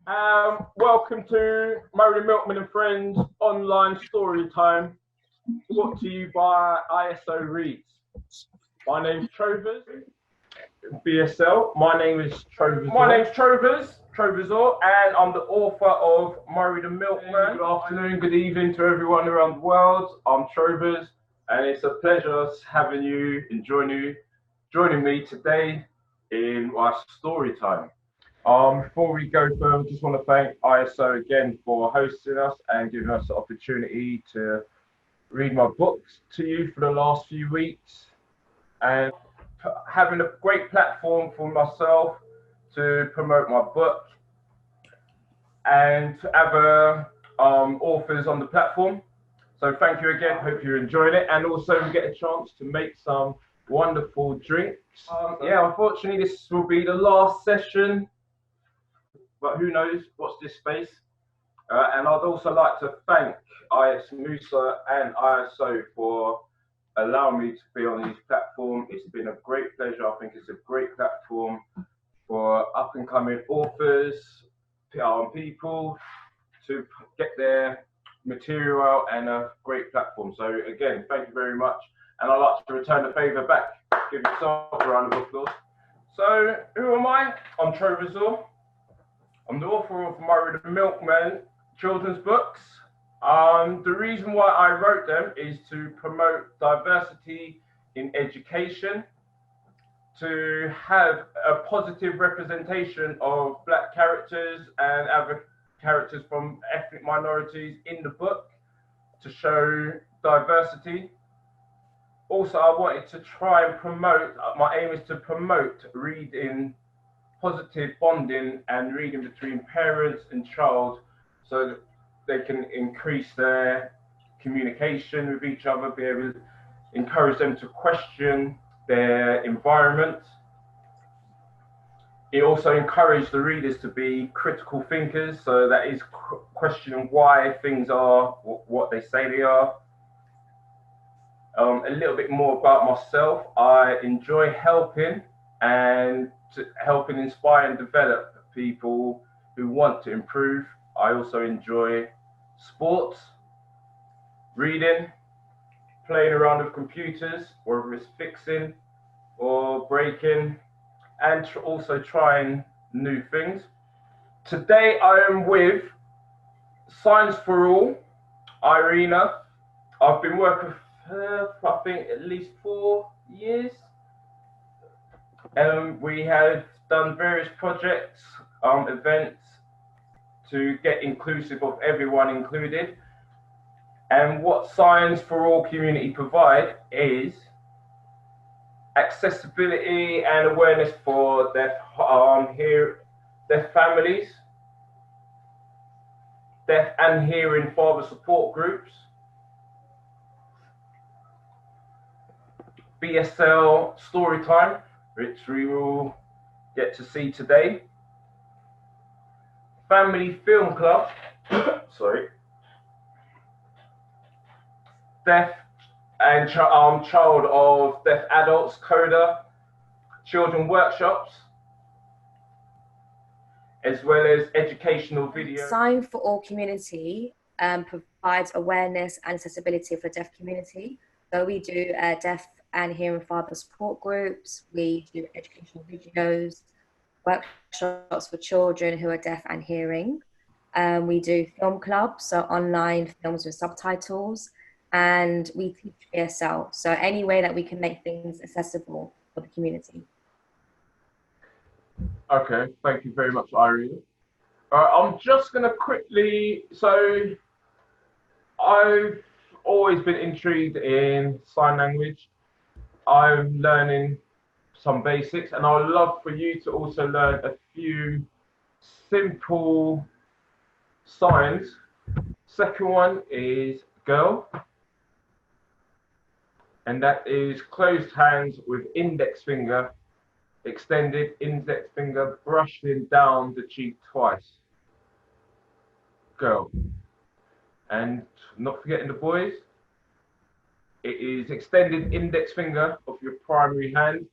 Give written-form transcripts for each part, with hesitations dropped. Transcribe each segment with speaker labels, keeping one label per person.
Speaker 1: Welcome to Murray Milkman and Friends online story time, brought to you by ISO Reads. My name's Trovers, BSL. My name is Trovers. My name's Trovers Orr, and I'm the author of Murray the Milkman. Good afternoon, good evening to everyone around the world. I'm Trovers, and it's a pleasure having you and joining me today in my story time. Before we go further, I just want to thank ISO again for hosting us and giving us the opportunity to read my books to you for the last few weeks, and having a great platform for myself to promote my book and to have authors on the platform. So thank you again, hope you're enjoying it, and also we get a chance to make some wonderful drinks. Yeah, unfortunately this will be the last session, but who knows, watch this space. And I'd also like to thank IS Musa and ISO for allowing me to be on this platform. It's been a great pleasure. I think it's a great platform for up and coming authors, people to get their material out, and a great platform. So again, thank you very much. And I'd like to return the favour back. Give yourself a round of applause. So who am I? I'm Trovers Orr. I'm the author of Murray the Milkman children's books. The reason why I wrote them is to promote diversity in education, to have a positive representation of Black characters and other characters from ethnic minorities in the book, to show diversity. Also, I wanted to try and promote, my aim is to promote reading, positive bonding and reading between parents and child, so that they can increase their communication with each other, be able to encourage them to question their environment. It also encouraged the readers to be critical thinkers, so that is questioning why things are what they say they are. A little bit more about myself. I enjoy helping and helping inspire and develop people who want to improve. I also enjoy sports, reading, playing around with computers, whether it's fixing or breaking, and also trying new things. Today I am with Science for All, Irina. I've been working with her for I think at least 4 years. We have done various projects, events to get inclusive of everyone included. And what Science for All community provide is accessibility and awareness for deaf families, deaf and hearing father support groups, BSL story time, which we will get to see today, family film club, sorry, deaf and child of deaf adults, CODA, children workshops, as well as educational videos.
Speaker 2: Sign for All community provides awareness and accessibility for deaf community. So we do deaf and hearing father support groups, we do educational videos, workshops for children who are deaf and hearing. We do film clubs, so online films with subtitles, and we teach BSL. So any way that we can make things accessible for the community.
Speaker 1: Okay, thank you very much, Irina. I'm just gonna quickly, so I've always been intrigued in sign language. I'm learning some basics, and I would love for you to also learn a few simple signs. Second one is girl, and that is closed hands with index finger, extended index finger brushing down the cheek twice. Girl. And not forgetting the boys, it is extended index finger of your primary hand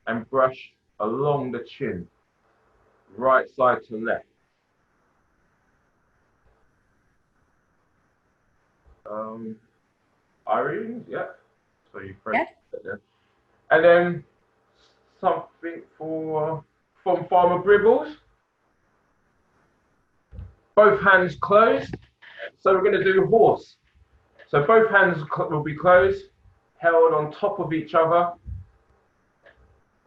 Speaker 1: and brush along the chin, right side to left. Irene, yeah. So you press
Speaker 2: Yeah.
Speaker 1: it there. And then something from Farmer Bribbles. Both hands closed. So we're going to do horse. So both hands will be closed, held on top of each other,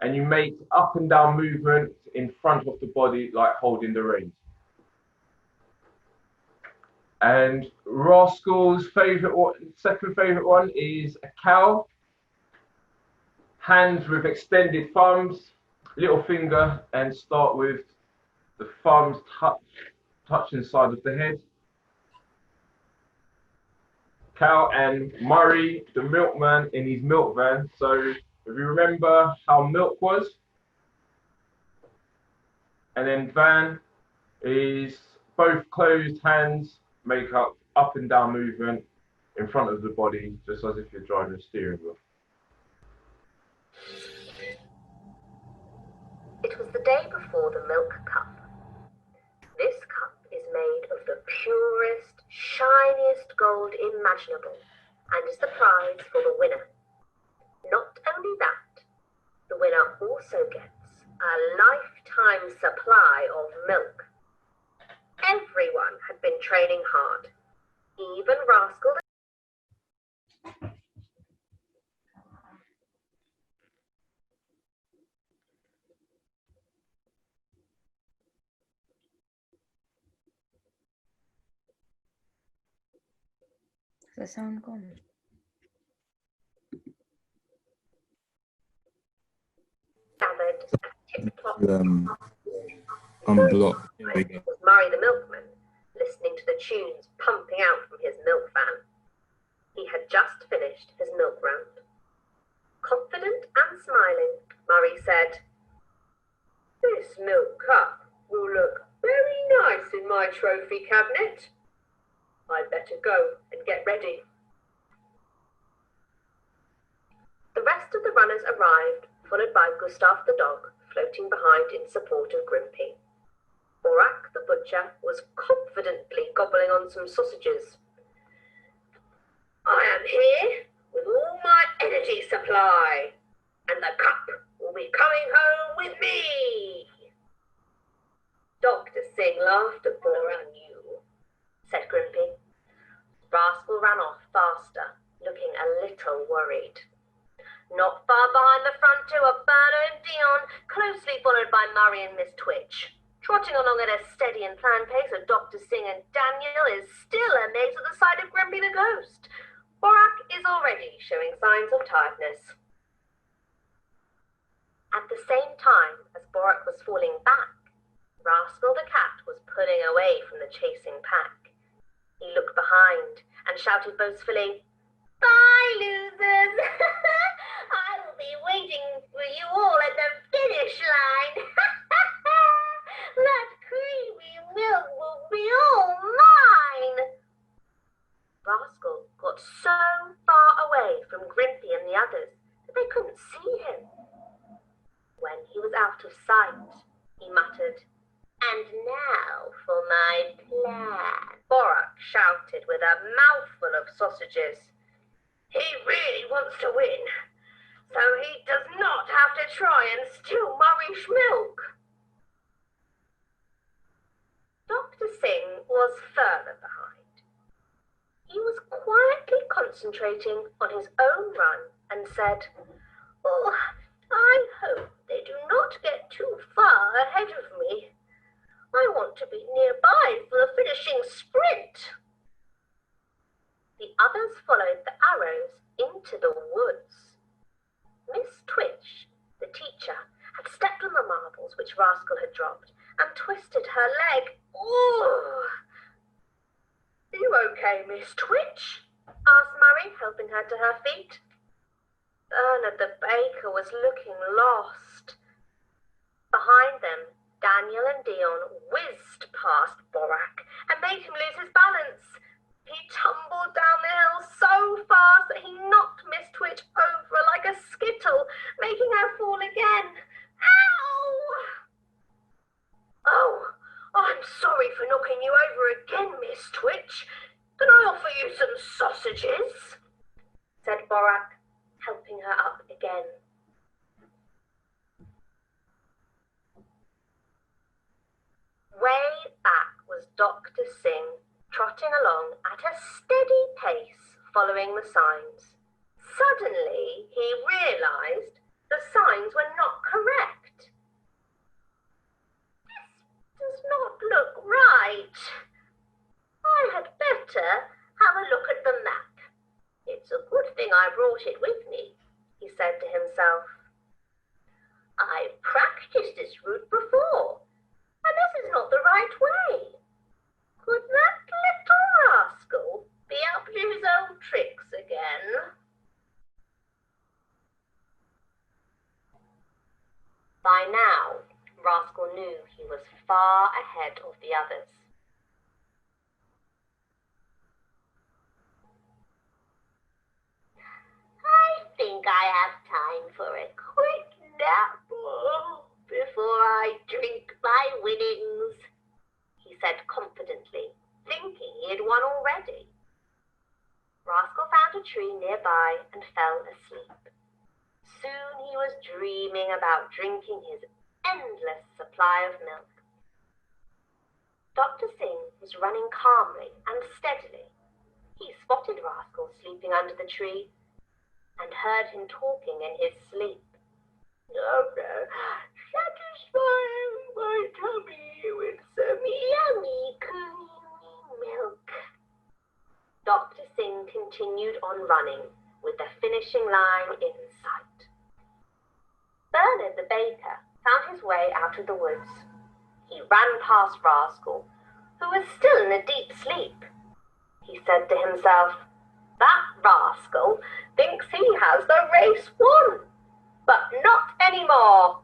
Speaker 1: and you make up and down movement in front of the body, like holding the reins. And Rascal's second favorite one is a cow. Hands with extended thumbs, little finger, and start with the thumbs touching side of the head. Cow and Murray, the milkman, in his milk van. So if you remember how milk was, and then van is both closed hands, make up and down movement in front of the body, just as if you're driving a steering wheel.
Speaker 3: It was the day before the milk cup. This cup is made of the purest, shiniest gold imaginable and is the prize for the winner. Not only that, the winner also gets a lifetime supply of milk. Everyone had been training hard, even Rascal.
Speaker 2: Is the sound gone?
Speaker 3: Gathered at tip-top
Speaker 4: unblock.
Speaker 3: was Murray the milkman, listening to the tunes pumping out from his milk van. He had just finished his milk round. Confident and smiling, Murray said, "This milk cup will look very nice in my trophy cabinet. I'd better go and get ready." The rest of the runners arrived, followed by Gustav the dog, floating behind in support of Grimpy. Borak the butcher was confidently gobbling on some sausages. "I am here with all my energy supply, and the cup will be coming home with me." "Dr. Singh laughed at Borak, you," said Grimpy. Rascal ran off faster, looking a little worried. Not far behind the front two are Bernard and Dion, closely followed by Murray and Miss Twitch. Trotting along at a steady and planned pace are Dr. Singh, and Daniel is still amazed at the sight of Grimpy the ghost. Borak is already showing signs of tiredness. At the same time as Borak was falling back, Rascal the cat was pulling away from the chasing pack. He looked behind and shouted boastfully, "Bye, losers! I'll be waiting for you all at the finish line. That creamy milk will be all mine." Rascal got so far away from Grimpy and the others that they couldn't see him. When he was out of sight, he muttered, "And now for my plan." Borak shouted with a mouthful of sausages. "He really wants to win, so he does not have to try and steal Murray's milk." Dr. Singh was further behind. He was quietly concentrating on his own run and said, "Oh, I hope they do not get too far ahead of me. I want to be nearby for the finishing sprint." The others followed the arrows into the woods. Miss Twitch, the teacher, had stepped on the marbles which Rascal had dropped and twisted her leg. "Oh!" "You okay, Miss Twitch?" asked Murray, helping her to her feet. Bernard the baker was looking lost. Behind them, Daniel and Dion whizzed past Borak and made him lose his balance. He tumbled down the hill so fast that he knocked Miss Twitch over like a skittle, making her fall again. "Ow!" "Oh, I'm sorry for knocking you over again, Miss Twitch. Can I offer you some sausages? Said Borak, helping her up again. Way back was Dr. Singh, trotting along at a steady pace, following the signs. Suddenly, he realised the signs were not correct. This does not look right. I had better have a look at the map. It's a good thing I brought it with me, he said to himself. I've practiced this route before, and this is not the right way. Could that little rascal be up to his old tricks again? By now, Rascal knew he was far ahead of the others. I think I have time for a quick nap before I drink my winnings, he said confidently, thinking he had won already. Rascal found a tree nearby and fell asleep. Soon he was dreaming about drinking his endless supply of milk. Dr. Singh was running calmly and steadily. He spotted Rascal sleeping under the tree and heard him talking in his sleep. Satisfying my tummy with some yummy, creamy milk. Dr. Singh continued on running with the finishing line in sight. Bernard the baker found his way out of the woods. He ran past Rascal, who was still in a deep sleep. He said to himself, that rascal thinks he has the race won, but not anymore.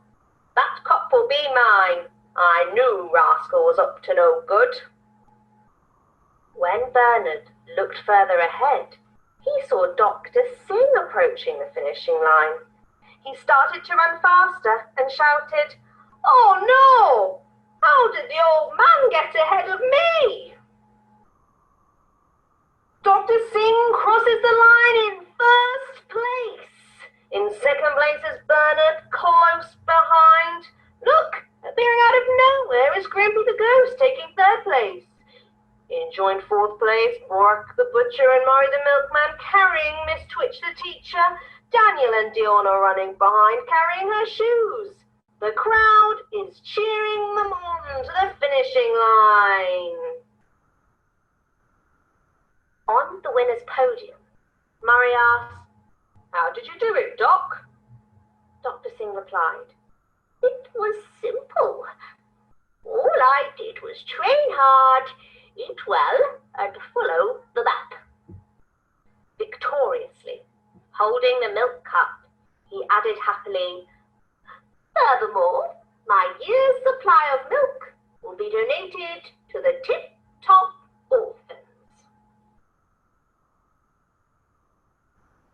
Speaker 3: That cup will be mine. I knew Rascal was up to no good. When Bernard looked further ahead, he saw Dr. Singh approaching the finishing line. He started to run faster and shouted, Oh no! How did the old man get ahead of me? Dr. Singh crosses the line in first place. In second place is Bernard, close behind. Look, appearing out of nowhere is Grimpy the Ghost, taking third place. In joint fourth place, Bork the Butcher and Murray the Milkman carrying Miss Twitch the Teacher. Daniel and Dion are running behind, carrying her shoes. The crowd is cheering them on to the finishing line. On the winner's podium, Murray asked, How did you do it, Doc? Dr. Singh replied, It was simple. All I did was train hard, eat well, and follow the map. Victoriously, holding the milk cup, he added happily, Furthermore, my year's supply of milk will be donated to the Tip-Top Orphans.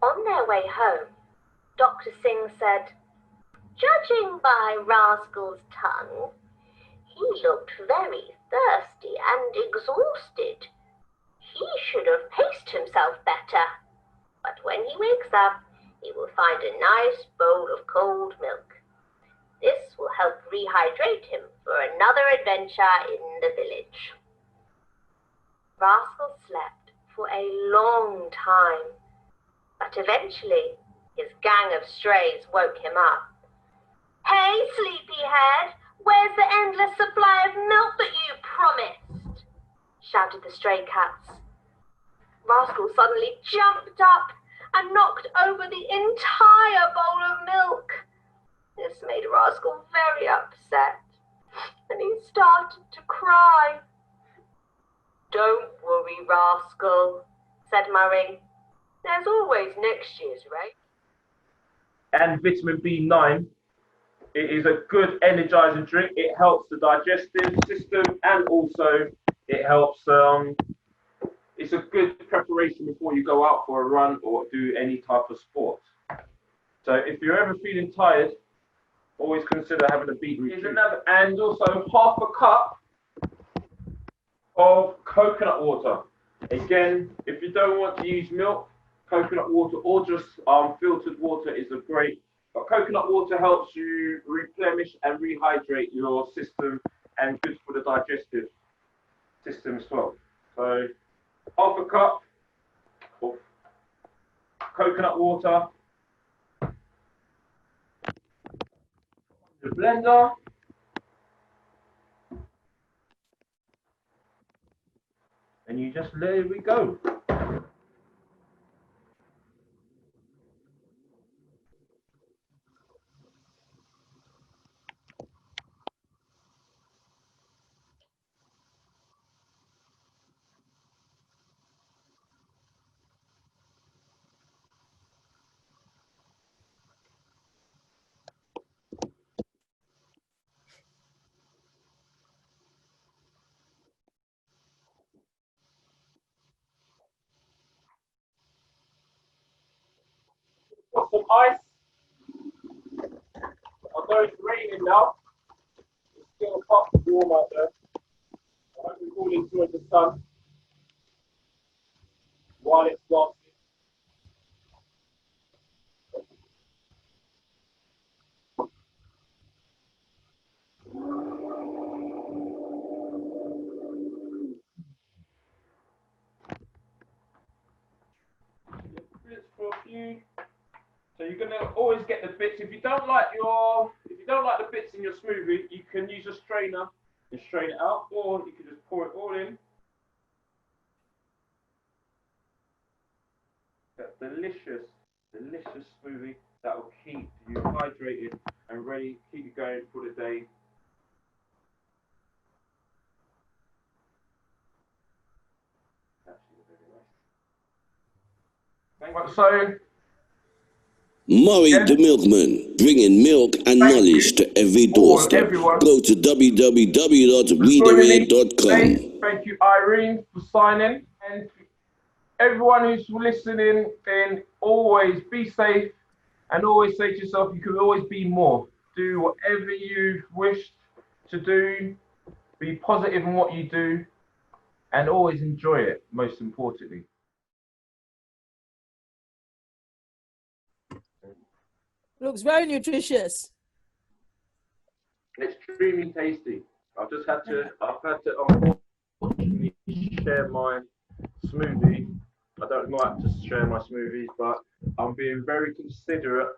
Speaker 3: On their way home, Dr. Singh said, Judging by Rascal's tongue, he looked very thirsty and exhausted. He should have paced himself better, but when he wakes up, he will find a nice bowl of cold milk. This will help rehydrate him for another adventure in the village. Rascal slept for a long time, but eventually his gang of strays woke him up. Hey, sleepyhead, where's the endless supply of milk that you promised? Shouted the stray cats. Rascal suddenly jumped up and knocked over the entire bowl of milk. This made Rascal very upset, and he started to cry. Don't worry, Rascal, said Murray. There's always next year's race.
Speaker 1: And vitamin B9. It is a good energizing drink. It helps the digestive system, and also it helps. It's a good preparation before you go out for a run or do any type of sport. So if you're ever feeling tired, always consider having a beetroot juice. And also half a cup of coconut water. Again, if you don't want to use milk, coconut water or just filtered water is a great. But coconut water helps you replenish and rehydrate your system and good for the digestive system as well. So half a cup of coconut water, the blender, and you just let it go. Got some ice. Although it's raining now, it's still hot and warm out there. I hope you all enjoy the sun while it's lasting. Bits for a few. So you're gonna always get the bits. If you don't like the bits in your smoothie, you can use a strainer and strain it out, or you can just pour it all in. That delicious, delicious smoothie that will keep you hydrated and ready, keep you going for the day. So,
Speaker 4: Murray the Milkman, bringing milk and knowledge to every doorstep. Go to www.readerread.com.
Speaker 1: thank you, Irene, for signing, and everyone who's listening. And always be safe, and always say to yourself, you can always be more. Do whatever you wish to do. Be positive in what you do, and always enjoy it. Most importantly.
Speaker 5: Looks very nutritious.
Speaker 1: It's extremely tasty. I've had to unfortunately share my smoothie. I don't like to share my smoothies, but I'm being very considerate